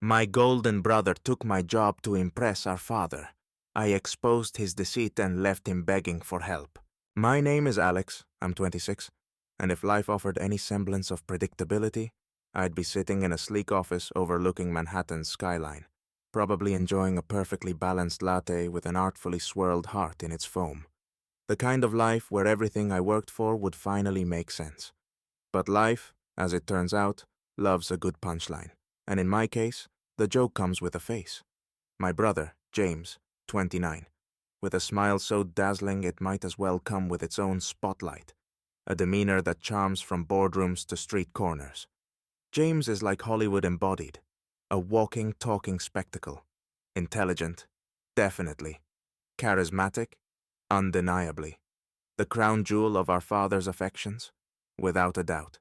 My golden brother took my job to impress our father. I exposed his deceit and left him begging for help. My name is Alex, I'm 26, and if life offered any semblance of predictability, I'd be sitting in a sleek office overlooking Manhattan's skyline, probably enjoying a perfectly balanced latte with an artfully swirled heart in its foam. The kind of life where everything I worked for would finally make sense. But life, as it turns out, loves a good punchline. And in my case, the joke comes with a face. My brother, James, 29, with a smile so dazzling it might as well come with its own spotlight, a demeanor that charms from boardrooms to street corners. James is like Hollywood embodied, a walking, talking spectacle. Intelligent, definitely. Charismatic, undeniably. The crown jewel of our father's affections, without a doubt.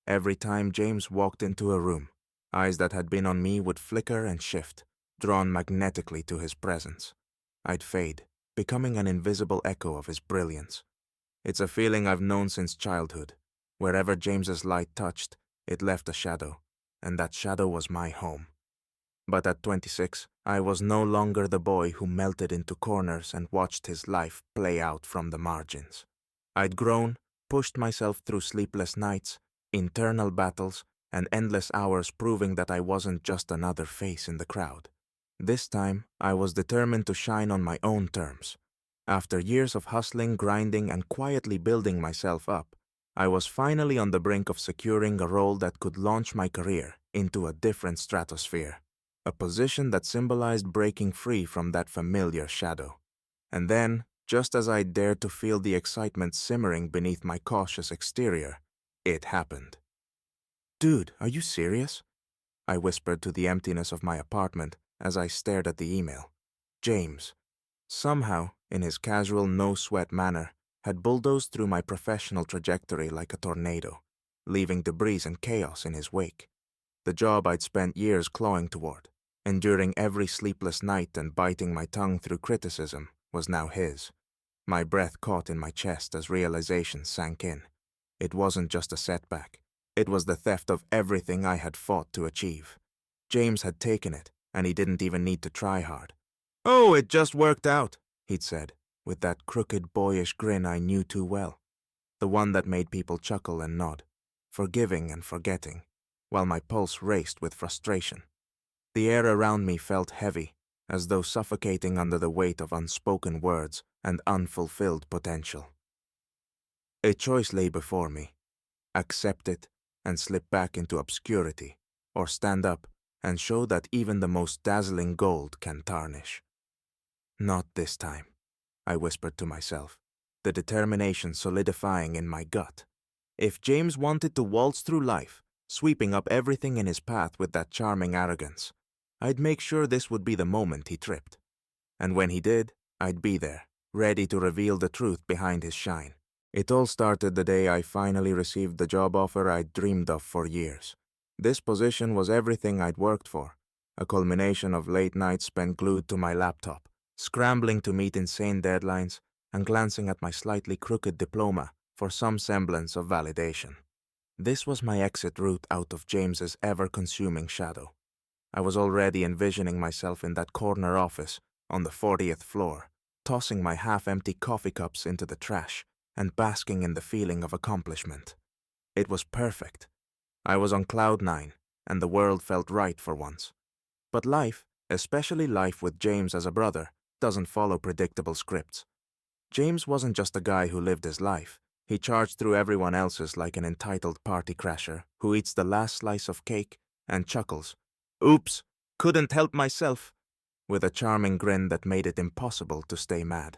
Every time James walked into a room, eyes that had been on me would flicker and shift, drawn magnetically to his presence. I'd fade, becoming an invisible echo of his brilliance. It's a feeling I've known since childhood. Wherever James's light touched, it left a shadow, and that shadow was my home. But at 26, I was no longer the boy who melted into corners and watched his life play out from the margins. I'd grown, pushed myself through sleepless nights, internal battles, and endless hours proving that I wasn't just another face in the crowd. This time, I was determined to shine on my own terms. After years of hustling, grinding, and quietly building myself up, I was finally on the brink of securing a role that could launch my career into a different stratosphere, a position that symbolized breaking free from that familiar shadow. And then, just as I dared to feel the excitement simmering beneath my cautious exterior, it happened. "Dude, are you serious?" I whispered to the emptiness of my apartment as I stared at the email. James, somehow, in his casual, no-sweat manner, had bulldozed through my professional trajectory like a tornado, leaving debris and chaos in his wake. The job I'd spent years clawing toward, enduring every sleepless night and biting my tongue through criticism, was now his. My breath caught in my chest as realization sank in. It wasn't just a setback. It was the theft of everything I had fought to achieve. James had taken it, and he didn't even need to try hard. "Oh, it just worked out," he'd said, with that crooked, boyish grin I knew too well. The one that made people chuckle and nod, forgiving and forgetting, while my pulse raced with frustration. The air around me felt heavy, as though suffocating under the weight of unspoken words and unfulfilled potential. A choice lay before me. Accept it and slip back into obscurity, or stand up and show that even the most dazzling gold can tarnish. Not this time, I whispered to myself, the determination solidifying in my gut. If James wanted to waltz through life, sweeping up everything in his path with that charming arrogance, I'd make sure this would be the moment he tripped. And when he did, I'd be there, ready to reveal the truth behind his shine. It all started the day I finally received the job offer I'd dreamed of for years. This position was everything I'd worked for, a culmination of late nights spent glued to my laptop, scrambling to meet insane deadlines and glancing at my slightly crooked diploma for some semblance of validation. This was my exit route out of James's ever-consuming shadow. I was already envisioning myself in that corner office on the 40th floor, tossing my half-empty coffee cups into the trash and basking in the feeling of accomplishment. It was perfect. I was on cloud nine, and the world felt right for once. But life, especially life with James as a brother, doesn't follow predictable scripts. James wasn't just a guy who lived his life. He charged through everyone else's like an entitled party crasher who eats the last slice of cake and chuckles, "Oops, couldn't help myself," with a charming grin that made it impossible to stay mad.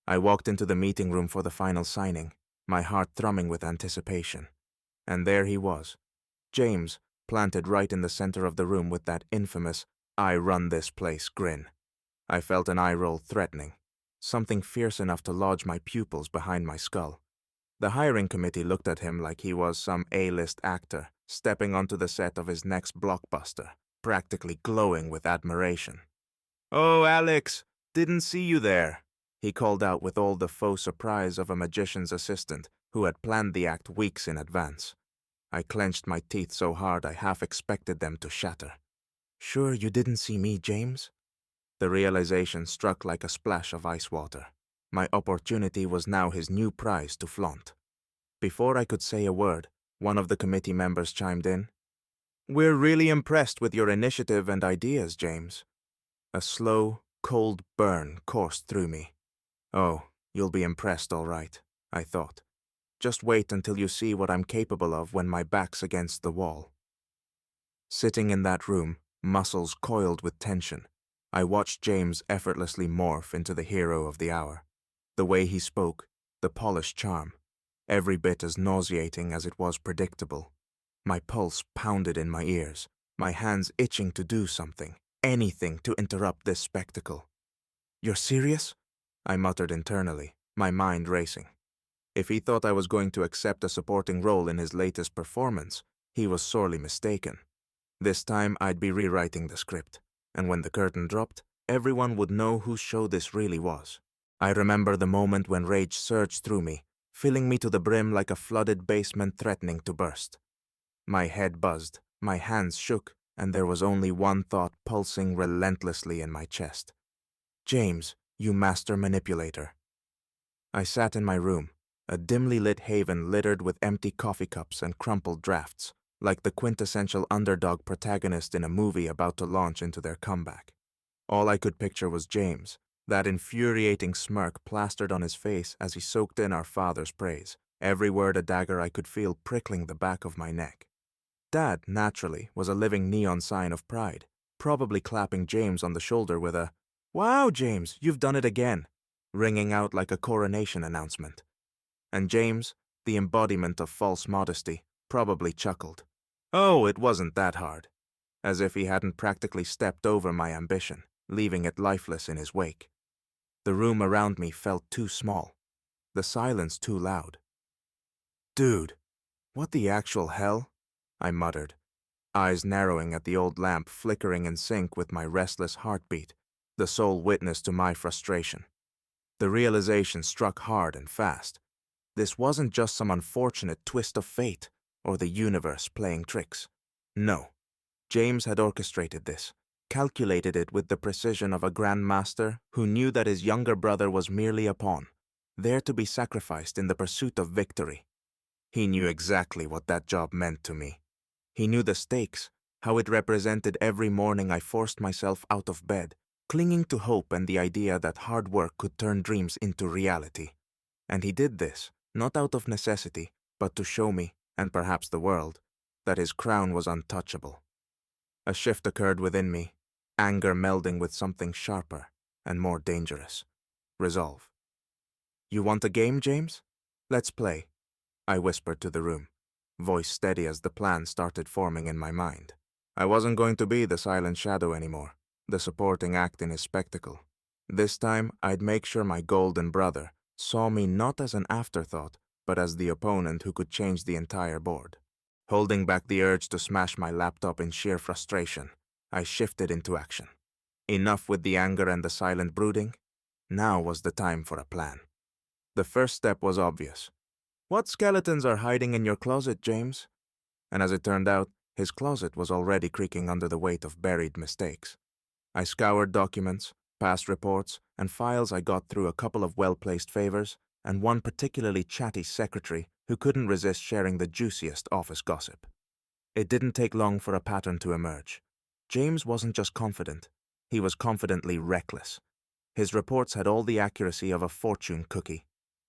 I walked into the meeting room for the final signing, my heart thrumming with anticipation. And there he was, James, planted right in the center of the room with that infamous "I run this place" grin. I felt an eye roll threatening, something fierce enough to lodge my pupils behind my skull. The hiring committee looked at him like he was some A-list actor stepping onto the set of his next blockbuster, practically glowing with admiration. "Oh, Alex, didn't see you there," he called out with all the faux surprise of a magician's assistant who had planned the act weeks in advance. I clenched my teeth so hard I half expected them to shatter. Sure you didn't see me, James? The realization struck like a splash of ice water. My opportunity was now his new prize to flaunt. Before I could say a word, one of the committee members chimed in. We're really impressed with your initiative and ideas, James. A slow, cold burn coursed through me. Oh, you'll be impressed all right, I thought. Just wait until you see what I'm capable of when my back's against the wall. Sitting in that room, muscles coiled with tension, I watched James effortlessly morph into the hero of the hour. The way he spoke, the polished charm, every bit as nauseating as it was predictable. My pulse pounded in my ears, my hands itching to do something, anything to interrupt this spectacle. You're serious? I muttered internally, my mind racing. If he thought I was going to accept a supporting role in his latest performance, he was sorely mistaken. This time I'd be rewriting the script, and when the curtain dropped, everyone would know whose show this really was. I remember the moment when rage surged through me, filling me to the brim like a flooded basement threatening to burst. My head buzzed, my hands shook, and there was only one thought pulsing relentlessly in my chest. James, you master manipulator. I sat in my room, a dimly lit haven littered with empty coffee cups and crumpled drafts, like the quintessential underdog protagonist in a movie about to launch into their comeback. All I could picture was James, that infuriating smirk plastered on his face as he soaked in our father's praise, every word a dagger I could feel prickling the back of my neck. Dad, naturally, was a living neon sign of pride, probably clapping James on the shoulder with a, "Wow, James, you've done it again," ringing out like a coronation announcement. And James, the embodiment of false modesty, probably chuckled. Oh, it wasn't that hard. As if he hadn't practically stepped over my ambition, leaving it lifeless in his wake. The room around me felt too small, the silence too loud. Dude, what the actual hell? I muttered, eyes narrowing at the old lamp flickering in sync with my restless heartbeat, the sole witness to my frustration. The realization struck hard and fast. This wasn't just some unfortunate twist of fate or the universe playing tricks. No, James had orchestrated this, calculated it with the precision of a grandmaster who knew that his younger brother was merely a pawn, there to be sacrificed in the pursuit of victory. He knew exactly what that job meant to me. He knew the stakes, how it represented every morning I forced myself out of bed, clinging to hope and the idea that hard work could turn dreams into reality. And he did this, not out of necessity, but to show me, and perhaps the world, that his crown was untouchable. A shift occurred within me, anger melding with something sharper and more dangerous. Resolve. You want a game, James? Let's play, I whispered to the room, voice steady as the plan started forming in my mind. I wasn't going to be the silent shadow anymore, the supporting act in his spectacle. This time, I'd make sure my golden brother saw me not as an afterthought, but as the opponent who could change the entire board. Holding back the urge to smash my laptop in sheer frustration, I shifted into action. Enough with the anger and the silent brooding. Now was the time for a plan. The first step was obvious. What skeletons are hiding in your closet, James? And as it turned out, his closet was already creaking under the weight of buried mistakes. I scoured documents, past reports, and files I got through a couple of well-placed favors, and one particularly chatty secretary who couldn't resist sharing the juiciest office gossip. It didn't take long for a pattern to emerge. James wasn't just confident, he was confidently reckless. His reports had all the accuracy of a fortune cookie.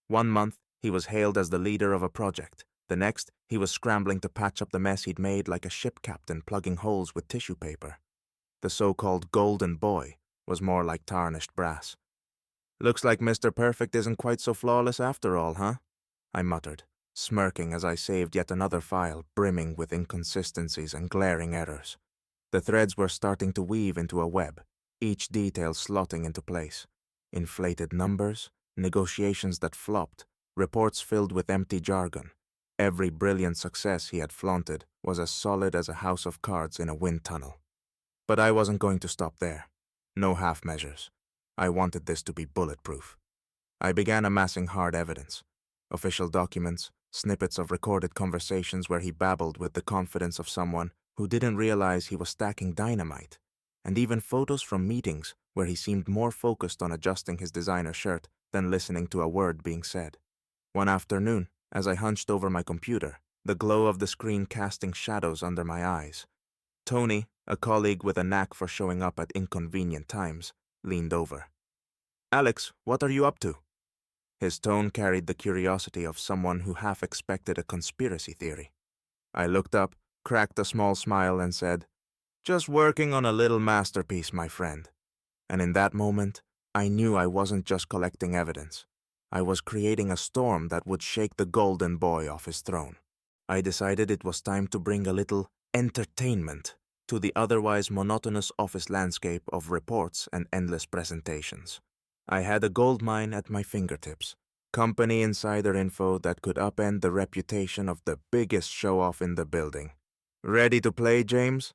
One month, he was hailed as the leader of a project. The next, he was scrambling to patch up the mess he'd made like a ship captain plugging holes with tissue paper. The so-called golden boy was more like tarnished brass. Looks like Mr. Perfect isn't quite so flawless after all, huh? I muttered, smirking as I saved yet another file brimming with inconsistencies and glaring errors. The threads were starting to weave into a web, each detail slotting into place. Inflated numbers, negotiations that flopped, reports filled with empty jargon. Every brilliant success he had flaunted was as solid as a house of cards in a wind tunnel. But I wasn't going to stop there. No half measures. I wanted this to be bulletproof. I began amassing hard evidence. Official documents, snippets of recorded conversations where he babbled with the confidence of someone who didn't realize he was stacking dynamite, and even photos from meetings where he seemed more focused on adjusting his designer shirt than listening to a word being said. One afternoon, as I hunched over my computer, the glow of the screen casting shadows under my eyes, Tony, a colleague with a knack for showing up at inconvenient times, leaned over. "Alex, what are you up to?" His tone carried the curiosity of someone who half expected a conspiracy theory. I looked up, cracked a small smile, and said, "Just working on a little masterpiece, my friend." And in that moment, I knew I wasn't just collecting evidence. I was creating a storm that would shake the golden boy off his throne. I decided it was time to bring a little entertainment to the otherwise monotonous office landscape of reports and endless presentations. I had a goldmine at my fingertips, company insider info that could upend the reputation of the biggest show-off in the building. "Ready to play, James?"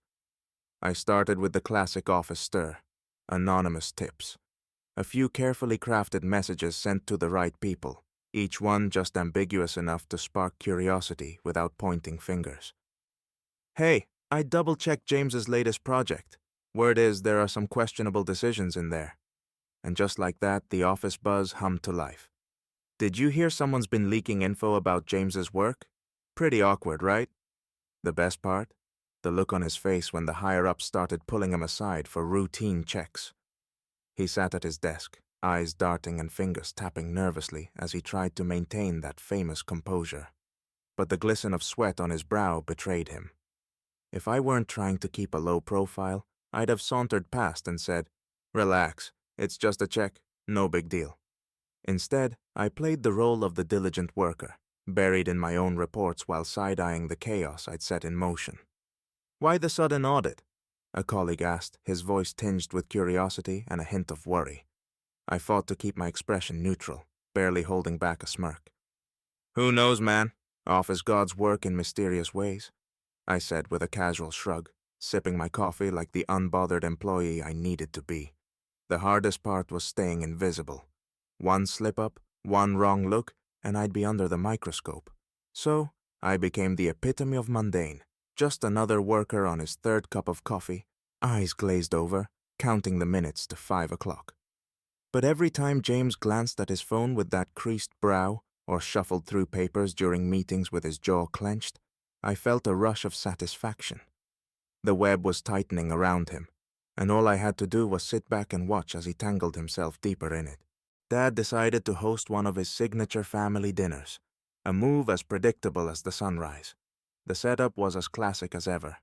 I started with the classic office stir, anonymous tips. A few carefully crafted messages sent to the right people, each one just ambiguous enough to spark curiosity without pointing fingers. "Hey, I double-checked James's latest project. Word is there are some questionable decisions in there." And just like that, the office buzz hummed to life. "Did you hear someone's been leaking info about James's work? Pretty awkward, right?" The best part? The look on his face when the higher-ups started pulling him aside for routine checks. He sat at his desk, eyes darting and fingers tapping nervously as he tried to maintain that famous composure. But the glisten of sweat on his brow betrayed him. If I weren't trying to keep a low profile, I'd have sauntered past and said, "Relax, it's just a check, no big deal." Instead, I played the role of the diligent worker, buried in my own reports while side-eyeing the chaos I'd set in motion. "Why the sudden audit?" a colleague asked, his voice tinged with curiosity and a hint of worry. I fought to keep my expression neutral, barely holding back a smirk. "Who knows, man? Office gods work in mysterious ways," I said with a casual shrug, sipping my coffee like the unbothered employee I needed to be. The hardest part was staying invisible. One slip-up, one wrong look, and I'd be under the microscope. So, I became the epitome of mundane, just another worker on his third cup of coffee, eyes glazed over, counting the minutes to 5 o'clock. But every time James glanced at his phone with that creased brow, or shuffled through papers during meetings with his jaw clenched, I felt a rush of satisfaction. The web was tightening around him, and all I had to do was sit back and watch as he tangled himself deeper in it. Dad decided to host one of his signature family dinners, a move as predictable as the sunrise. The setup was as classic as ever.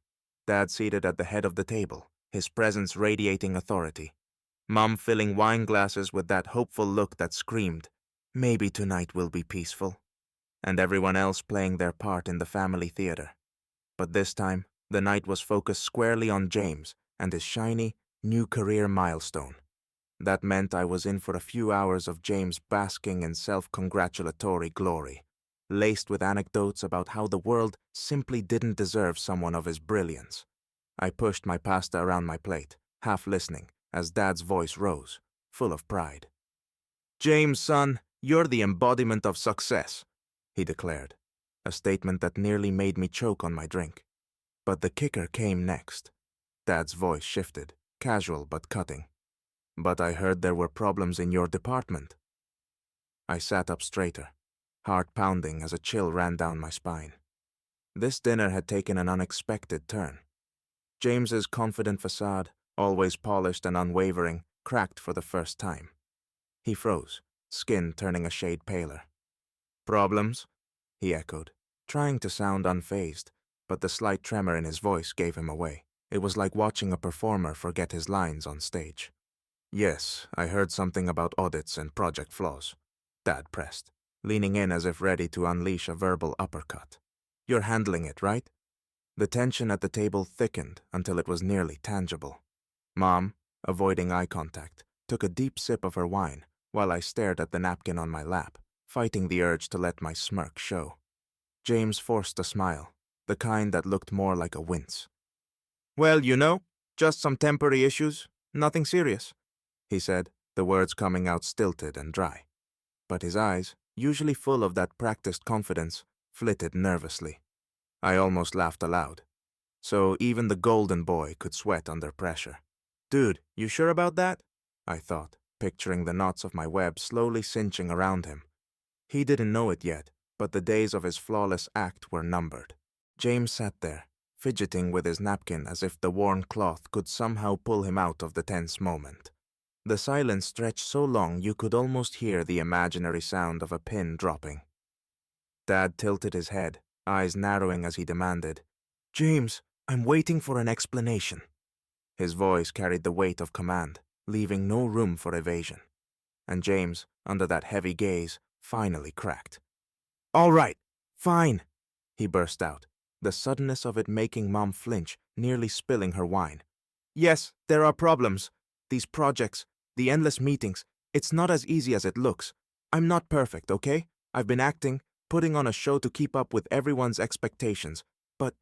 Dad seated at the head of the table, his presence radiating authority. Mom filling wine glasses with that hopeful look that screamed, "Maybe tonight will be peaceful." And everyone else playing their part in the family theater. But this time, the night was focused squarely on James and his shiny, new career milestone. That meant I was in for a few hours of James basking in self-congratulatory glory, laced with anecdotes about how the world simply didn't deserve someone of his brilliance. I pushed my pasta around my plate, half listening, as Dad's voice rose, full of pride. "James, son, you're the embodiment of success," he declared, a statement that nearly made me choke on my drink. But the kicker came next. Dad's voice shifted, casual but cutting. "But I heard there were problems in your department." I sat up straighter, heart pounding as a chill ran down my spine. This dinner had taken an unexpected turn. James's confident facade, always polished and unwavering, cracked for the first time. He froze, skin turning a shade paler. "Problems?" he echoed, trying to sound unfazed, but the slight tremor in his voice gave him away. It was like watching a performer forget his lines on stage. "Yes, I heard something about audits and project flaws," Dad pressed, leaning in as if ready to unleash a verbal uppercut. "You're handling it, right?" The tension at the table thickened until it was nearly tangible. Mom, avoiding eye contact, took a deep sip of her wine while I stared at the napkin on my lap, fighting the urge to let my smirk show. James forced a smile, the kind that looked more like a wince. "Well, just some temporary issues, nothing serious," he said, the words coming out stilted and dry. But his eyes, usually full of that practiced confidence, flitted nervously. I almost laughed aloud. So even the golden boy could sweat under pressure. Dude, you sure about that? I thought, picturing the knots of my web slowly cinching around him. He didn't know it yet, but the days of his flawless act were numbered. James sat there, fidgeting with his napkin as if the worn cloth could somehow pull him out of the tense moment. The silence stretched so long you could almost hear the imaginary sound of a pin dropping. Dad tilted his head, eyes narrowing as he demanded, "James, I'm waiting for an explanation." His voice carried the weight of command, leaving no room for evasion. And James, under that heavy gaze, finally cracked. "All right, fine," he burst out, the suddenness of it making Mom flinch, nearly spilling her wine. "Yes, there are problems. These projects, the endless meetings, it's not as easy as it looks. I'm not perfect, okay? I've been acting, putting on a show to keep up with everyone's expectations. But,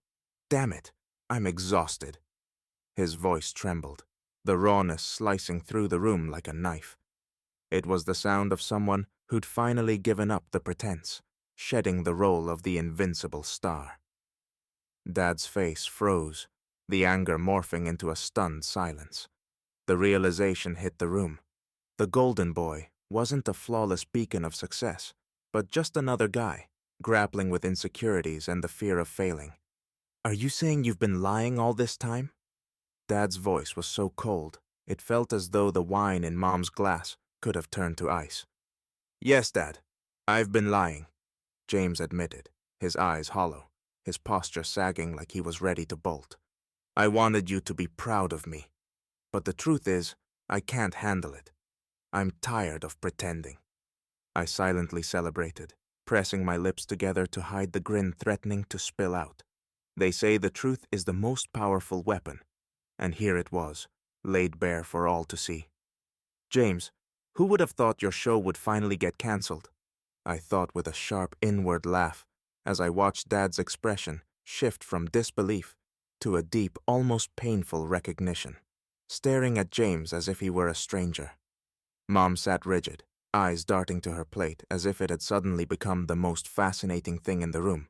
damn it, I'm exhausted." His voice trembled, the rawness slicing through the room like a knife. It was the sound of someone who'd finally given up the pretense, shedding the role of the invincible star. Dad's face froze, the anger morphing into a stunned silence. The realization hit the room. The golden boy wasn't a flawless beacon of success, but just another guy, grappling with insecurities and the fear of failing. "Are you saying you've been lying all this time?" Dad's voice was so cold, it felt as though the wine in Mom's glass could have turned to ice. "Yes, Dad, I've been lying," James admitted, his eyes hollow, his posture sagging like he was ready to bolt. "I wanted you to be proud of me. But the truth is, I can't handle it. I'm tired of pretending." I silently celebrated, pressing my lips together to hide the grin threatening to spill out. They say the truth is the most powerful weapon, and here it was, laid bare for all to see. "James, who would have thought your show would finally get cancelled?" I thought with a sharp inward laugh as I watched Dad's expression shift from disbelief to a deep, almost painful recognition, staring at James as if he were a stranger. Mom sat rigid, eyes darting to her plate as if it had suddenly become the most fascinating thing in the room,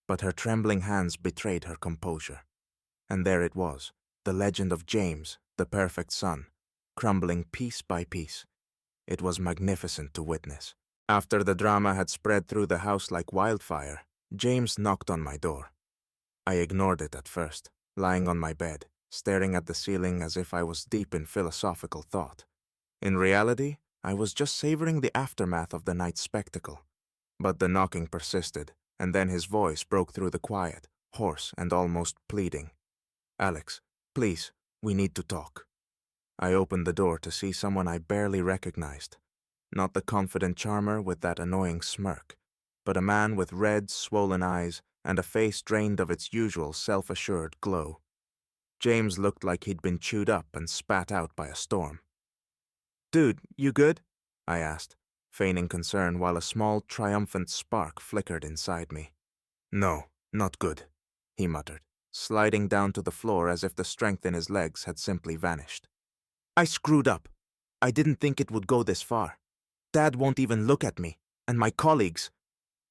but her trembling hands betrayed her composure. And there it was, the legend of James, the perfect son, crumbling piece by piece. It was magnificent to witness. After the drama had spread through the house like wildfire, James knocked on my door. I ignored it at first, lying on my bed, staring at the ceiling as if I was deep in philosophical thought. In reality, I was just savoring the aftermath of the night's spectacle. But the knocking persisted, and then his voice broke through the quiet, hoarse and almost pleading. "Alex, please, we need to talk." I opened the door to see someone I barely recognized. Not the confident charmer with that annoying smirk, but a man with red, swollen eyes and a face drained of its usual self-assured glow. James looked like he'd been chewed up and spat out by a storm. "Dude, you good?" I asked, feigning concern while a small, triumphant spark flickered inside me. "No, not good," he muttered, sliding down to the floor as if the strength in his legs had simply vanished. "I screwed up. I didn't think it would go this far. Dad won't even look at me, and my colleagues."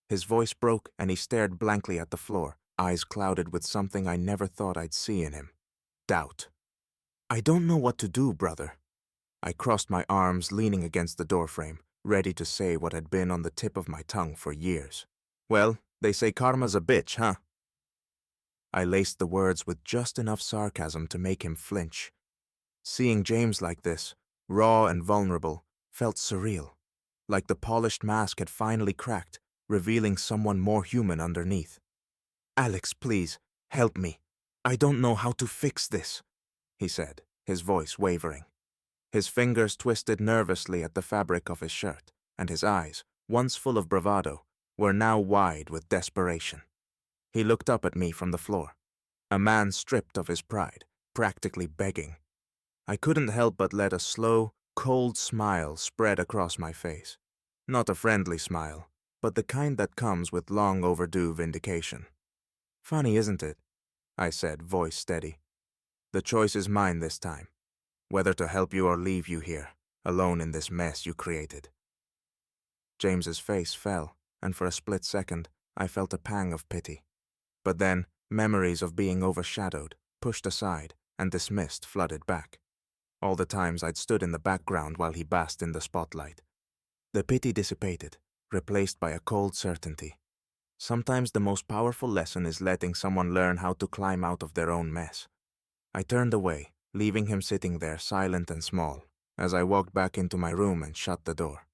His voice broke and he stared blankly at the floor, eyes clouded with something I never thought I'd see in him. Doubt. "I don't know what to do, brother." I crossed my arms, leaning against the doorframe, ready to say what had been on the tip of my tongue for years. "Well, they say karma's a bitch, huh?" I laced the words with just enough sarcasm to make him flinch. Seeing James like this, raw and vulnerable, felt surreal, like the polished mask had finally cracked, revealing someone more human underneath. "Alex, please, help me. I don't know how to fix this," he said, his voice wavering. His fingers twisted nervously at the fabric of his shirt, and his eyes, once full of bravado, were now wide with desperation. He looked up at me from the floor, a man stripped of his pride, practically begging. I couldn't help but let a slow, cold smile spread across my face. Not a friendly smile, but the kind that comes with long overdue vindication. "Funny, isn't it?" I said, voice steady. "The choice is mine this time, whether to help you or leave you here, alone in this mess you created." James's face fell, and for a split second, I felt a pang of pity. But then, Memories of being overshadowed, pushed aside, and dismissed flooded back. All the times I'd stood in the background while he basked in the spotlight. The pity dissipated, replaced by a cold certainty. Sometimes the most powerful lesson is letting someone learn how to climb out of their own mess. I turned away, leaving him sitting there silent and small, as I walked back into my room and shut the door.